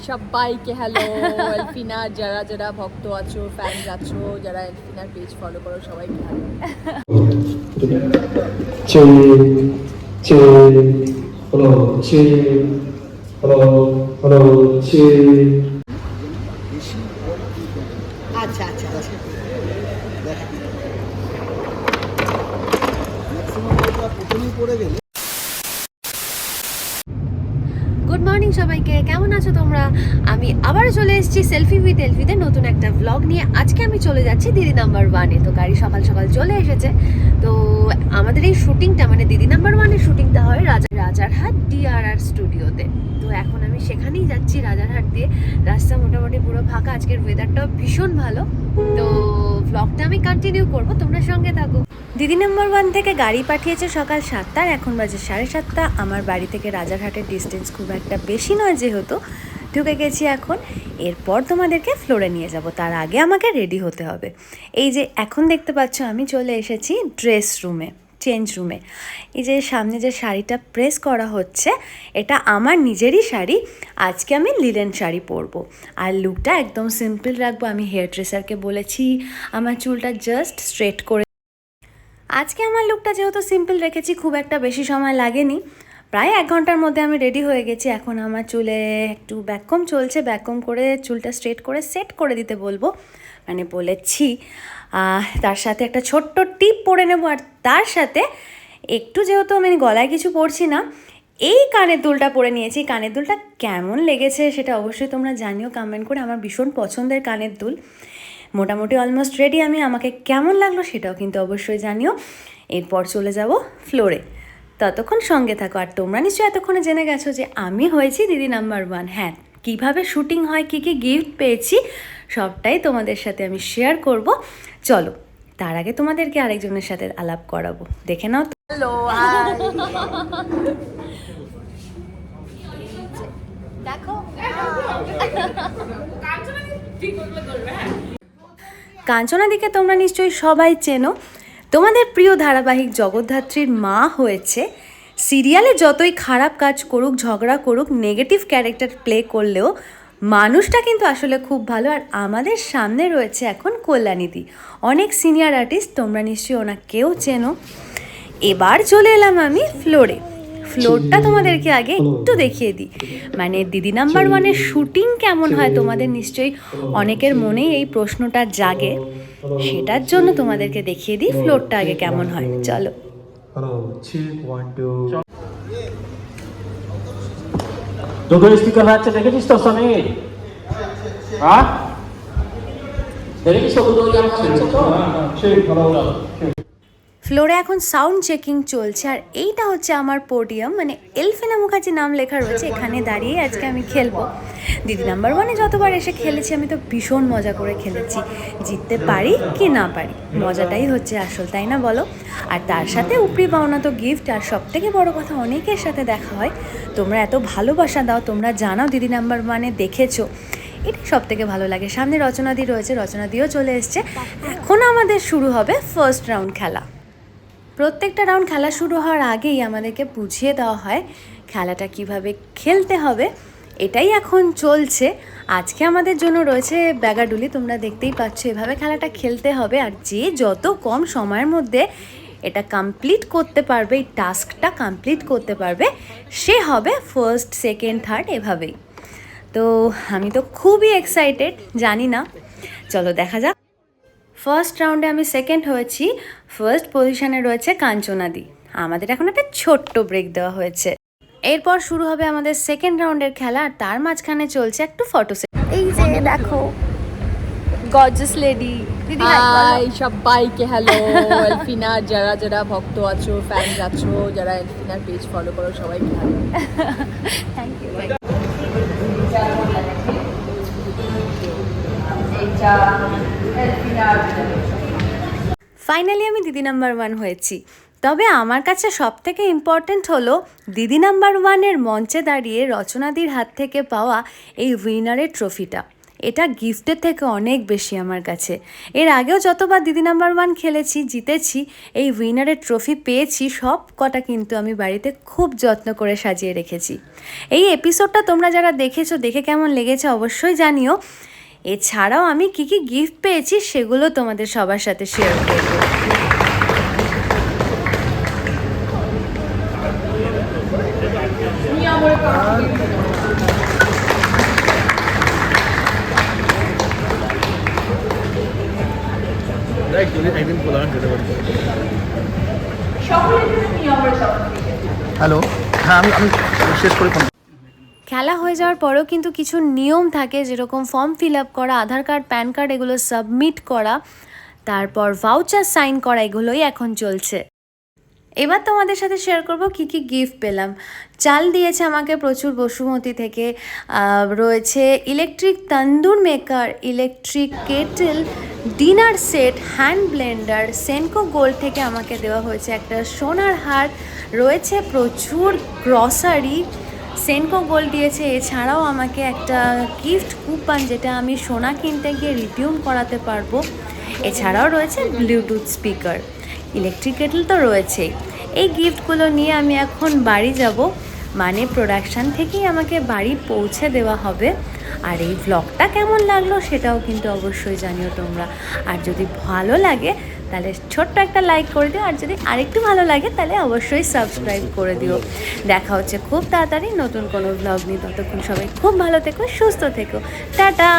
সবাইকে হ্যালো এলফিনা যারা যারা ভক্ত আছো ফ্যানস আছো যারা এলফিনার পেজ ফলো করো সবাইকে হ্যালো আচ্ছা আচ্ছা আচ্ছা প্রথমেই পড়ে গেলে। গুড মর্নিং সবাইকে, কেমন আছো তোমরা? আমি আবারও চলে এসেছি সেলফি উইথ এলফিতে নতুন একটা ব্লগ নিয়ে। আজকে আমি চলে যাচ্ছি দিদি নাম্বার ওয়ানে। তো গাড়ি সকাল সকাল চলে এসেছে। তো আমাদের এই শুটিংটা মানে দিদি নাম্বার ওয়ানের শুটিংটা হয় রাজারহাট ডিআরআর স্টুডিওতে। তো এখন আমি সেখানেই যাচ্ছি রাজারহাট দিয়ে। রাস্তা মোটামুটি পুরো ফাঁকা, আজকের ওয়েদারটাও ভীষণ ভালো। তো ব্লগটা আমি কন্টিনিউ করবো, তোমরা সঙ্গে থাকো। দিদি নাম্বার ওয়ান থেকে গাড়ি পাঠিয়েছে সকাল 7টার, এখন বাজে 7:30। আমার বাড়ি থেকে রাজারহাটের ডিস্টেন্স খুব একটা বেশি নয়, যেহেতু ঢুকে গেছি এখন। এরপর তোমাদেরকে ফ্লোরে নিয়ে যাব, তার আগে আমাকে রেডি হতে হবে। এই যে এখন দেখতে পাচ্ছ আমি চলে এসেছি ড্রেস রুমে, চেঞ্জ রুমে। এই যে সামনে যে শাড়িটা প্রেস করা হচ্ছে, এটা আমার নিজেরই শাড়ি। আজকে আমি লিলেন শাড়ি পরবো, আর লুকটা একদম সিম্পল রাখবো। আমি হেয়ার ড্রেসারকে বলেছি আমার চুলটা জাস্ট স্ট্রেট করে। আজকে আমার লুকটা যেহেতু সিম্পল রেখেছি, খুব একটা বেশি সময় লাগেনি, প্রায় 1 ঘন্টার মধ্যে আমি রেডি হয়ে গেছি। এখন আমার চুলে একটু ব্যাককম চলছে, ব্যাককম করে চুলটা স্ট্রেট করে সেট করে দিতে বলবো, মানে বলেছি। তার সাথে একটা ছোট্ট টিপ পরে নেবো, আর তার সাথে একটু, যেহেতু আমি গলায় কিছু পরছি না, এই কানের দুলটা পরে নিয়েছি। কানের দুলটা কেমন লেগেছে সেটা অবশ্যই তোমরা জানিও কমেন্ট করে। আমার ভীষণ পছন্দের কানের দুল। মোটামুটি অলমোস্ট রেডি আমি, আমাকে কেমন লাগলো সেটাও কিন্তু অবশ্যই জানিও। এরপর চলে যাব ফ্লোরে, ততক্ষণ সঙ্গে থাকো। আর তোমরা নিশ্চয়ই এতক্ষণে জেনে গেছো যে আমি হয়েছি দিদি নাম্বার ওয়ান। হ্যাঁ, কীভাবে শুটিং হয়, কী কী গিফট পেয়েছি, সবটাই তোমাদের সাথে আমি শেয়ার করব। চলো, তার আগে তোমাদেরকে আরেকজনের সাথে আলাপ করাবো, দেখে নাও। হ্যালো দেখো কাঞ্চনাদিকে তোমরা নিশ্চয়ই সবাই চেনো। তোমাদের প্রিয় ধারাবাহিক জগদ্ধাত্রীর মা হয়েছে। সিরিয়ালে যতই খারাপ কাজ করুক, ঝগড়া করুক, নেগেটিভ ক্যারেক্টার প্লে করলেও মানুষটা কিন্তু আসলে খুব ভালো। আর আমাদের সামনে রয়েছে এখন কল্যাণীদি, অনেক সিনিয়র আর্টিস্ট, তোমরা নিশ্চয়ই ওনাকেও চেনো। এবার চলে এলাম আমি ফ্লোরে। ফ্লোরটা তোমাদেরকে আগে একটু দেখিয়ে দিই, মানে দিদি নাম্বার ওয়ানের শুটিং কেমন হয় তোমাদের নিশ্চয়ই অনেকের মনেই এই প্রশ্নটা জাগে। সেটার জন্য তোমাদেরকে দেখিয়ে দিই ফ্লোরটা আগে কেমন হয়। চলো। দুটো স্পিকার আছে, দেখেছিস তো সমীর? হ্যাঁ, দেখেছিস তো দুটো আছে তো? সেই ভালো। ফ্লোরে এখন সাউন্ড চেকিং চলছে, আর এইটা হচ্ছে আমার পোডিয়াম, মানে এলফিনা মুখার্জি নাম লেখা রয়েছে। এখানে দাঁড়িয়ে আজকে আমি খেলবো। দিদি নাম্বার ওয়ানে যতবার এসে খেলেছি আমি তো ভীষণ মজা করে খেলেছি। জিততে পারি কি না পারি, মজাটাই হচ্ছে আসল, তাই না বলো? আর তার সাথে উপরি পাওনা তো গিফট। আর সবথেকে বড় কথা, অনেকের সাথে দেখা হয়, তোমরা এত ভালোবাসা দাও, তোমরা জানাও দিদি নাম্বার ওয়ানে দেখেছো, এটা সব থেকে ভালো লাগে। সামনে রচনাদি রয়েছে, রচনাদিও চলে এসছে। এখন আমাদের শুরু হবে ফার্স্ট রাউন্ড খেলা। প্রত্যেকটা রাউন্ড খেলা শুরু হওয়ার আগেই আমাদেরকে বুঝিয়ে দেওয়া হয় খেলাটা কিভাবে খেলতে হবে, এটাই এখন চলছে। আজকে আমাদের জন্য রয়েছে ব্যাগাডুলি, তোমরা দেখতেই পাচ্ছ। এভাবে খেলাটা খেলতে হবে, আর যে যত কম সময়ের মধ্যে এটা কমপ্লিট করতে পারবে, এই টাস্কটা কমপ্লিট করতে পারবে, সে হবে ফার্স্ট, সেকেন্ড, থার্ড, এভাবেই। তো আমি তো খুবই এক্সাইটেড, জানি না, চলো দেখা যাক। ফার্স্ট রাউন্ডে আমি সেকেন্ড হয়েছি। ফার্স্ট পজিশনে রয়েছে কাঞ্চনাদি। আমাদের এখন একটা ছোট্ট ব্রেক দেওয়া হয়েছে। এরপর শুরু হবে আমাদের সেকেন্ড রাউন্ডের খেলা, আর তার মাঝখানে চলছে একটু ফটো সেট। এই যে দেখো গর্জিয়াস লেডি দিদি। হাই সবাইকে হ্যালো এলফিনা যারা যারা ভক্ত আছো ফ্যানস আছো যারা এলফিনার পেজ ফলো করো সবাইকে হ্যালো। Thank you. ফাইনালি আমি দিদি নাম্বার ওয়ান হয়েছি। তবে আমার কাছে সবথেকে ইম্পর্ট্যান্ট হলো দিদি নাম্বার ওয়ানের মঞ্চে দাঁড়িয়ে রচনাদির হাত থেকে পাওয়া এই উইনারের ট্রফিটা। এটা গিফটের থেকে অনেক বেশি আমার কাছে। এর আগেও যতবার দিদি নাম্বার 1 খেলেছি, জিতেছি, এই উইনারের ট্রফি পেয়েছি, সব কটা কিন্তু আমি বাড়িতে খুব যত্ন করে সাজিয়ে রেখেছি। এই এপিসোডটা তোমরা যারা দেখেছো, দেখে কেমন লেগেছে অবশ্যই জানিও। এছাড়াও আমি কি কি গিফট পেয়েছি সেগুলো তোমাদের সবার সাথে শেয়ার করবো। হ্যালো, হ্যাঁ আমি শেষ করে ফোন। খেলা হয়ে যাওয়ার পরেও কিন্তু কিছু নিয়ম থাকে, যেরকম ফর্ম ফিল আপ করা, আধার কার্ড, প্যান কার্ড এগুলো সাবমিট করা, তারপর ভাউচার সাইন করা, এগুলোই এখন চলছে। এবার তোমাদের সাথে শেয়ার করব কি কি গিফট পেলাম। চাল দিয়েছে আমাকে প্রচুর বসুমতী থেকে, রয়েছে electric tandoor maker, electric kettle, dinner set, hand blender, Senco Gold থেকে আমাকে দেওয়া হয়েছে একটা সোনার হার, রয়েছে প্রচুর গ্রসারি, সেনকো গোল্ড দিয়েছে। এছাড়াও আমাকে একটা গিফট কুপন, যেটা আমি সোনা কিনতে গিয়ে রিডিউম করাতে পারবো। এছাড়াও রয়েছে ব্লুটুথ স্পিকার, ইলেকট্রিক কেটল তো রয়েছেই। এই গিফটগুলো নিয়ে আমি এখন বাড়ি যাব, মানে প্রোডাকশান থেকেই আমাকে বাড়ি পৌঁছে দেওয়া হবে। আর এই ব্লগটা কেমন লাগলো সেটাও কিন্তু অবশ্যই জানিও তোমরা। আর যদি ভালো লাগে তাহলে ছোট্ট একটা লাইক করে দিও, আর যদি আরেকটু ভালো লাগে তাহলে অবশ্যই সাবস্ক্রাইব করে দিও। দেখা হচ্ছে খুব তাড়াতাড়ি নতুন কোনো ব্লগ নিয়ে। ততক্ষণ সবাই খুব ভালো থেকো, সুস্থ থেকো, টাটা।